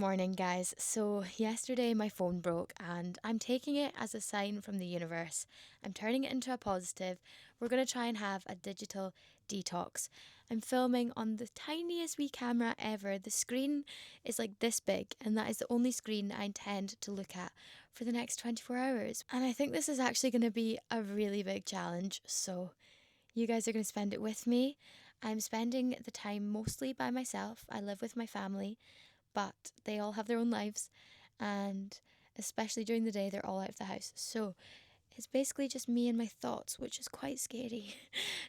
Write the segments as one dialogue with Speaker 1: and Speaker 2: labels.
Speaker 1: morning, guys. So, yesterday my phone broke, and I'm taking it as a sign from the universe. I'm turning it into a positive. We're going to try and have a digital detox. I'm filming on the tiniest wee camera ever. The screen is like this big, and that is the only screen I intend to look at for the next 24 hours. And I think this is actually going to be a really big challenge. So, you guys are going to spend it with me. I'm spending the time mostly by myself. I live with my family, but they all have their own lives, and especially during the day, they're all out of the house. So it's basically just me and my thoughts, which is quite scary.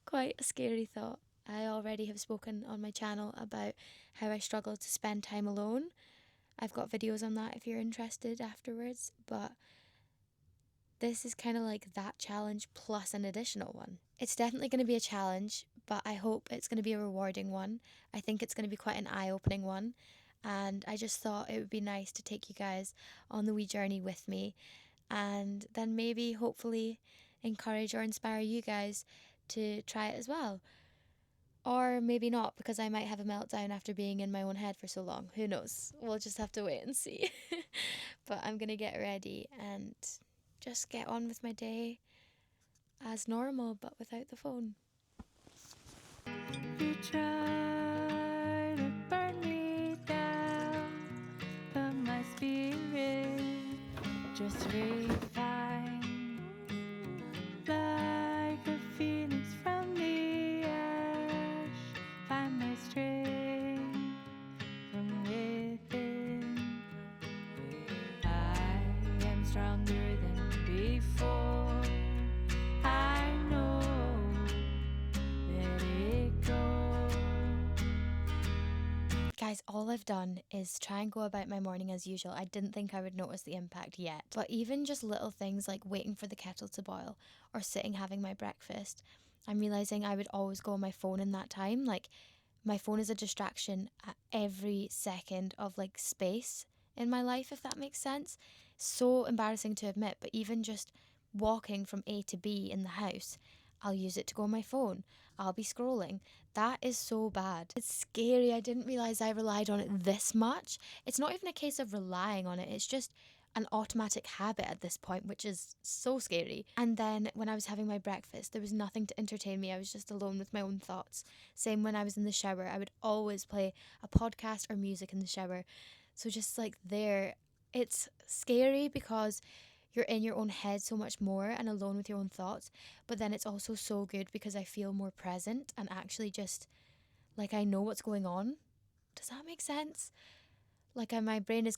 Speaker 1: Quite a scary thought. I already have spoken on my channel about how I struggle to spend time alone. I've got videos on that if you're interested afterwards, but this is kind of like that challenge plus an additional one. It's definitely going to be a challenge, but I hope it's going to be a rewarding one. I think it's going to be quite an eye-opening one. And I just thought it would be nice to take you guys on the wee journey with me, and then maybe hopefully encourage or inspire you guys to try it as well. Or maybe not, because I might have a meltdown after being in my own head for so long. Who knows? We'll just have to wait and see. But I'm going to get ready and just get on with my day as normal, but without the phone.
Speaker 2: You try to burn me down, but my spirit just refine like a phoenix from the ash. Find my strength from within. I am stronger than before. I know. Let it go.
Speaker 1: Guys, all I've done is try and go about my morning as usual. I didn't think I would notice the impact yet. But even just little things like waiting for the kettle to boil or sitting having my breakfast, I'm realising I would always go on my phone in that time. Like, my phone is a distraction at every second of like space in my life, if that makes sense. So embarrassing to admit, but even just walking from A to B in the house, I'll use it to go on my phone. I'll be scrolling. That is so bad. It's scary. I didn't realise I relied on it this much. It's not even a case of relying on it. It's just an automatic habit at this point, which is so scary. And then when I was having my breakfast, there was nothing to entertain me. I was just alone with my own thoughts. Same when I was in the shower. I would always play a podcast or music in the shower. So just like there, it's scary because you're in your own head so much more and alone with your own thoughts. But then it's also so good because I feel more present and actually just like I know what's going on. Does that make sense? Like my brain is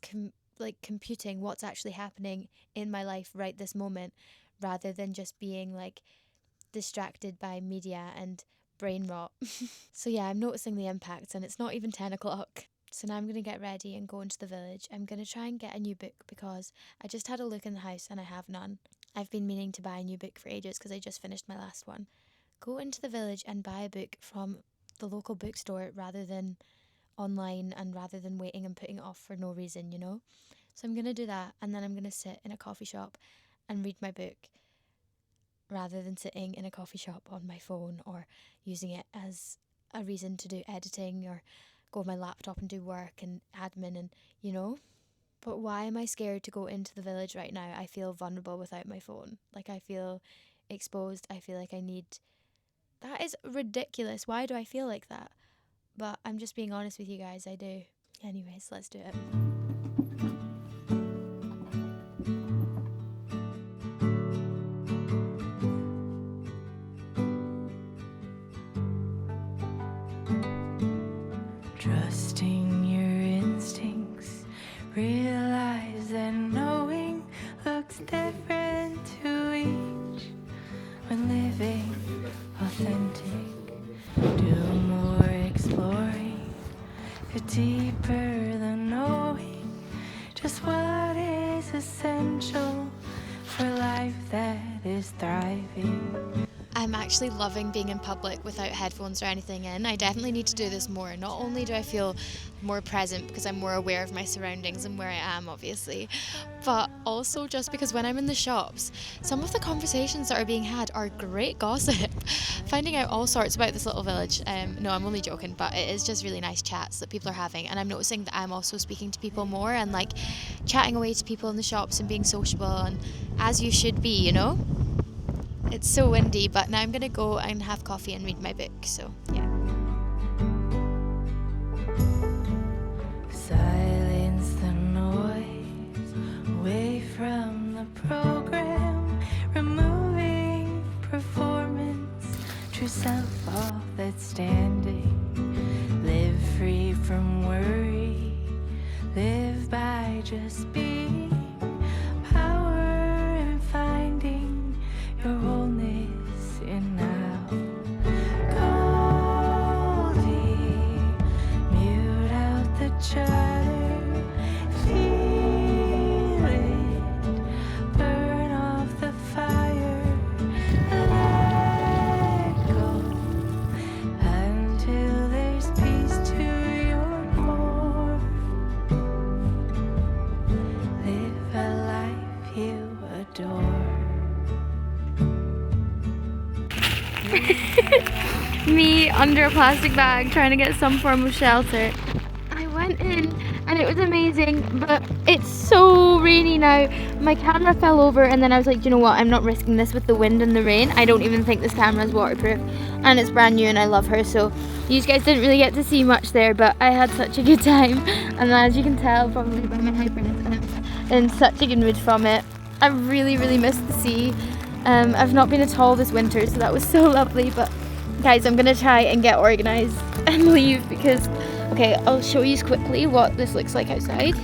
Speaker 1: computing what's actually happening in my life right this moment, rather than just being like distracted by media and brain rot. So yeah, I'm noticing the impacts, and it's not even 10 o'clock. So now I'm going to get ready and go into the village. I'm going to try and get a new book because I just had a look in the house and I have none. I've been meaning to buy a new book for ages because I just finished my last one. Go into the village and buy a book from the local bookstore rather than online, and rather than waiting and putting it off for no reason, you know? So I'm going to do that, and then I'm going to sit in a coffee shop and read my book rather than sitting in a coffee shop on my phone or using it as a reason to do editing or go on my laptop and do work and admin and, you know. But why am I scared to go into the village right now? I feel vulnerable without my phone. Like, I feel exposed. I feel like I need... That is ridiculous. Why do I feel like that? But I'm just being honest with you guys, I do. Anyways, let's do it.
Speaker 2: Trusting your instincts, realize that knowing looks different to each. When living authentic, do more exploring, go deeper than knowing just what is essential for life that is thriving.
Speaker 1: I'm actually loving being in public without headphones or anything in. I definitely need to do this more. Not only do I feel more present because I'm more aware of my surroundings and where I am, obviously, but also just because when I'm in the shops, some of the conversations that are being had are great gossip. Finding out all sorts about this little village. No, I'm only joking, but it is just really nice chats that people are having. And I'm noticing that I'm also speaking to people more and like chatting away to people in the shops and being sociable, and as you should be, you know? It's so windy, but now I'm gonna go and have coffee and read my book, so yeah.
Speaker 2: Silence the noise away from the program, removing performance, true self, all that's standing. Live free from worry, live by just being. Power in finding your wholeness in now. Goldie, mute out the chatter, feel it, burn off the fire, let go until there's peace to your core. Live a life you adore.
Speaker 1: Me under a plastic bag trying to get some form of shelter. I went in and it was amazing, but it's so rainy now. My camera fell over and then I was like, you know what, I'm not risking this with the wind and the rain. I don't even think this camera is waterproof and it's brand new and I love her, so you guys didn't really get to see much there, but I had such a good time. And as you can tell probably by my hyperness, I'm in such a good mood from it. I really missed the sea. I've not been at all this winter, so that was so lovely. But guys, I'm gonna try and get organised and leave because, okay, I'll show you quickly what this looks like outside.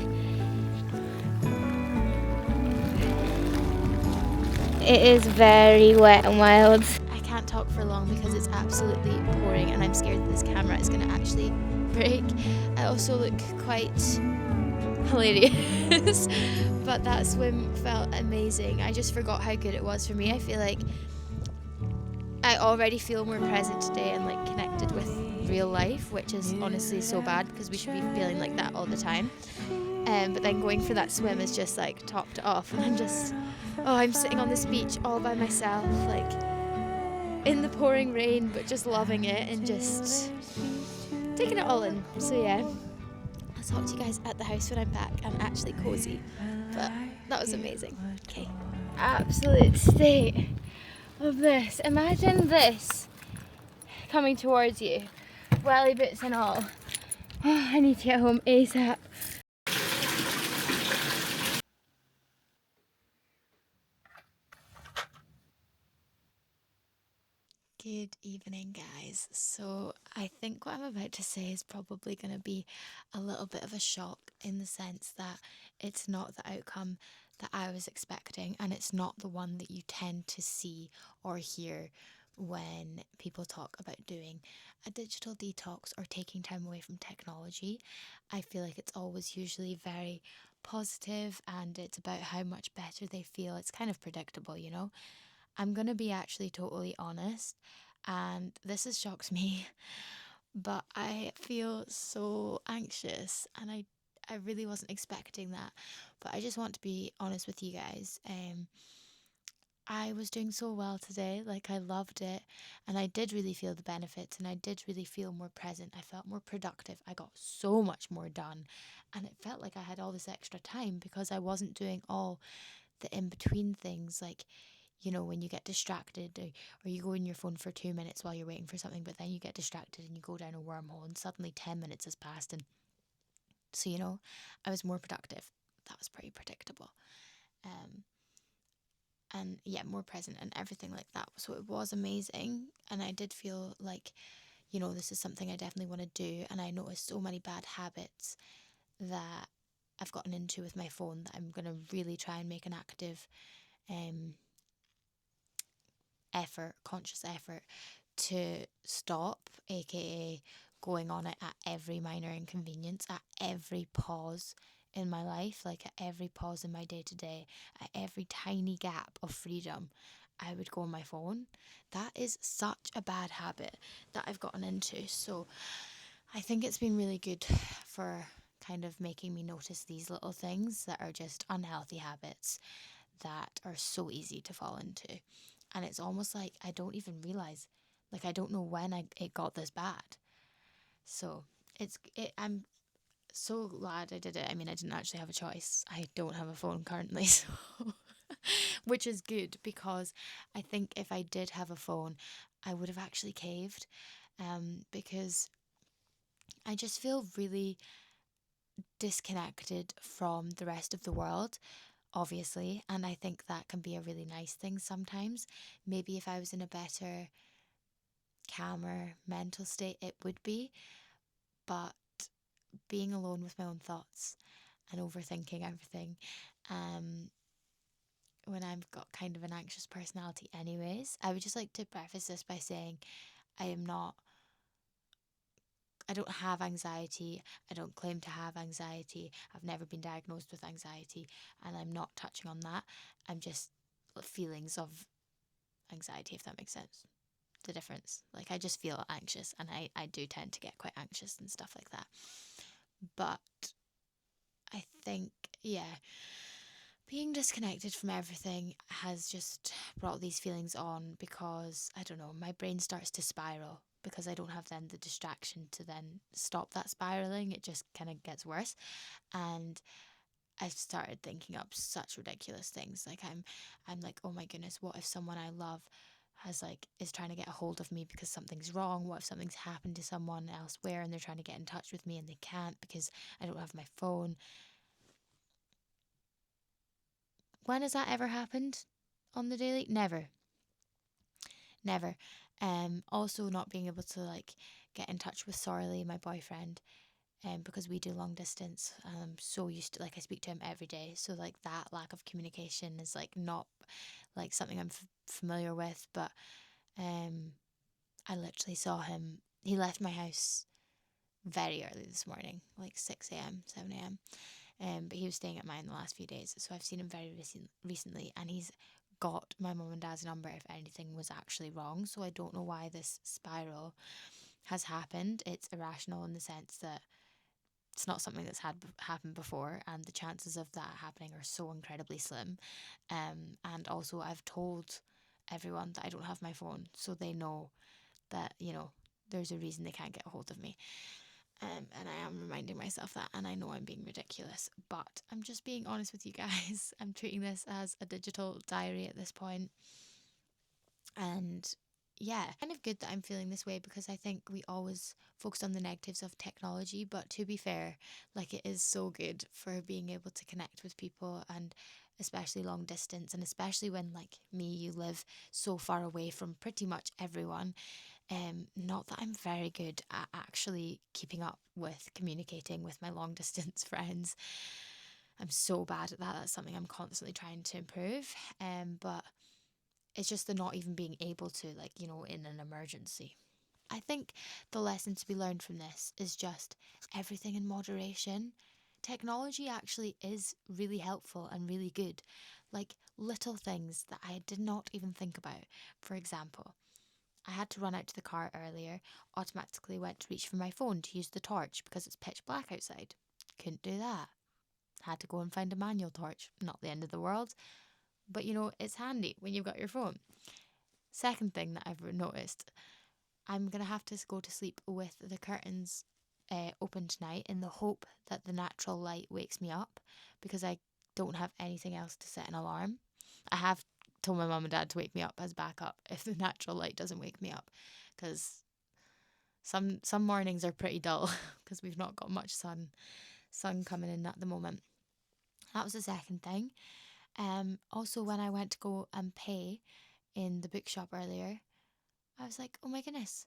Speaker 1: It is very wet and wild. I can't talk for long because it's absolutely pouring and I'm scared that this camera is gonna actually break. I also look quite hilarious. But that swim felt amazing. I just forgot how good it was for me. I feel like I already feel more present today and like connected with real life, which is honestly so bad because we should be feeling like that all the time. But then going for that swim is just like topped it off, and I'm sitting on this beach all by myself, like in the pouring rain, but just loving it and just taking it all in. So yeah, I'll talk to you guys at the house when I'm back and actually cozy. But that was amazing. Okay, absolute state of this. Imagine this coming towards you, welly boots and all. Oh, I need to get home ASAP. Good evening, guys. So I think what I'm about to say is probably going to be a little bit of a shock in the sense that it's not the outcome that I was expecting, and it's not the one that you tend to see or hear when people talk about doing a digital detox or taking time away from technology. I feel like it's always usually very positive and it's about how much better they feel. It's kind of predictable, you know? I'm going to be actually totally honest, and this has shocked me, but I feel so anxious and I really wasn't expecting that. But I just want to be honest with you guys. I was doing so well today, like I loved it, and I did really feel the benefits and I did really feel more present. I felt more productive. I got so much more done, and it felt like I had all this extra time because I wasn't doing all the in between things, like, you know, when you get distracted, or you go in your phone for 2 minutes while you're waiting for something, but then you get distracted and you go down a wormhole and suddenly 10 minutes has passed. And so, you know, I was more productive. That was pretty predictable. Um, and yeah, more present and everything like that. So it was amazing. And I did feel like, you know, this is something I definitely want to do. And I noticed so many bad habits that I've gotten into with my phone that I'm going to really try and make an active conscious effort to stop, aka going on it at every minor inconvenience, at every pause in my life, like at every pause in my day to day, at every tiny gap of freedom. I would go on my phone. That is such a bad habit that I've gotten into. So I think it's been really good for kind of making me notice these little things that are just unhealthy habits that are so easy to fall into. And it's almost like I don't even realize, like I don't know when it got this bad. So I'm so glad I did it. I mean, I didn't actually have a choice. I don't have a phone currently, so which is good because I think if I did have a phone, I would have actually caved, because I just feel really disconnected from the rest of the world, obviously, and I think that can be a really nice thing sometimes. Maybe if I was in a better, calmer mental state, it would be, but being alone with my own thoughts and overthinking everything, um, when I've got kind of an anxious personality, anyways, I would just like to preface this by saying I am not. I don't have anxiety. I don't claim to have anxiety. I've never been diagnosed with anxiety, and I'm not touching on that. I'm just feelings of anxiety, if that makes sense. The difference. Like, I just feel anxious, and I do tend to get quite anxious and stuff like that. But I think, yeah, being disconnected from everything has just brought these feelings on because, I don't know, my brain starts to spiral because I don't have then the distraction to then stop that spiraling. It just kind of gets worse. And I've started thinking up such ridiculous things. Like I'm like, oh my goodness, what if someone I love is trying to get a hold of me because something's wrong? What if something's happened to someone elsewhere and they're trying to get in touch with me and they can't because I don't have my phone? When has that ever happened on the daily? Never. Never. Also not being able to like get in touch with Sorley, my boyfriend, because we do long distance. I'm so used to, like, I speak to him every day, so like that lack of communication is like not like something I'm familiar with. But um, I literally saw him. He left my house very early this morning, like 6 a.m., 7 a.m. But he was staying at mine the last few days, so I've seen him very recently, and he's got my mum and dad's number if anything was actually wrong. So I don't know why this spiral has happened. It's irrational in the sense that it's not something that's had happened before, and the chances of that happening are so incredibly slim. And also, I've told everyone that I don't have my phone, so they know that there's a reason they can't get a hold of me. And I am reminding myself that, and I know I'm being ridiculous, but I'm just being honest with you guys. I'm treating this as a digital diary at this point, and yeah, kind of good that I'm feeling this way because I think we always focus on the negatives of technology, but to be fair, like, it is so good for being able to connect with people, and especially long distance, and especially when, like me, you live so far away from pretty much everyone. Not that I'm very good at actually keeping up with communicating with my long distance friends. I'm so bad at that. That's something I'm constantly trying to improve. But it's just the not even being able to, like, in an emergency. I think the lesson to be learned from this is just everything in moderation. Technology actually is really helpful and really good. Like, little things that I did not even think about. For example, I had to run out to the car earlier, automatically went to reach for my phone to use the torch because it's pitch black outside. Couldn't do that. Had to go and find a manual torch. Not the end of the world, but it's handy when you've got your phone. Second thing that I've noticed, I'm going to have to go to sleep with the curtains open tonight in the hope that the natural light wakes me up because I don't have anything else to set an alarm. I have told my mum and dad to wake me up as backup if the natural light doesn't wake me up, because some mornings are pretty dull because we've not got much sun coming in at the moment. That was the second thing. Also, when I went to go and pay in the bookshop earlier, I was like, oh my goodness,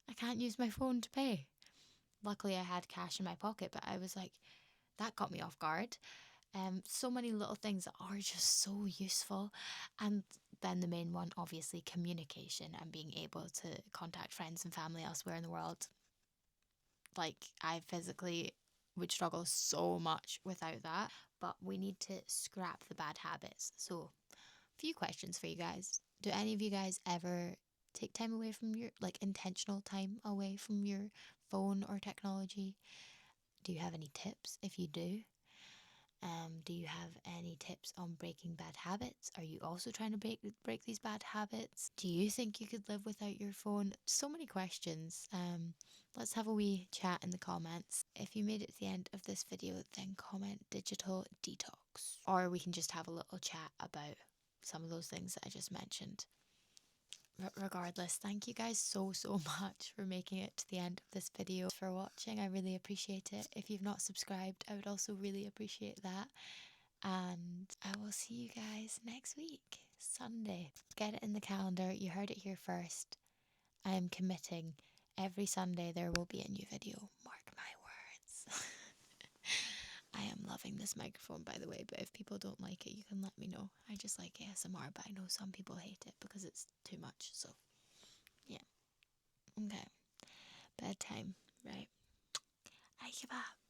Speaker 1: I can't use my phone to pay. Luckily, I had cash in my pocket, but I was like, that got me off guard. So many little things that are just so useful. And then the main one, obviously, communication and being able to contact friends and family elsewhere in the world. Like, I physically would struggle so much without that, but we need to scrap the bad habits. So few questions for you guys. Do any of you guys ever take time away from your, like, intentional time away from your phone or technology? Do you have any tips if you do? Do you have any tips on breaking bad habits? Are you also trying to break these bad habits? Do you think you could live without your phone? So many questions. Let's have a wee chat in the comments. If you made it to the end of this video, then comment digital detox. Or we can just have a little chat about some of those things that I just mentioned. Regardless, thank you guys so much for making it to the end of this video, for watching. I really appreciate it. If you've not subscribed, I would also really appreciate that. And I will see you guys next week, Sunday. Get it in the calendar. You heard it here first. I am committing every Sunday there will be a new video. Mark my words. I am loving this microphone, by the way, but if people don't like it, you can let me know. I just like ASMR, but I know some people hate it because it's too much. So, yeah. Okay. Bedtime. Right. I give up.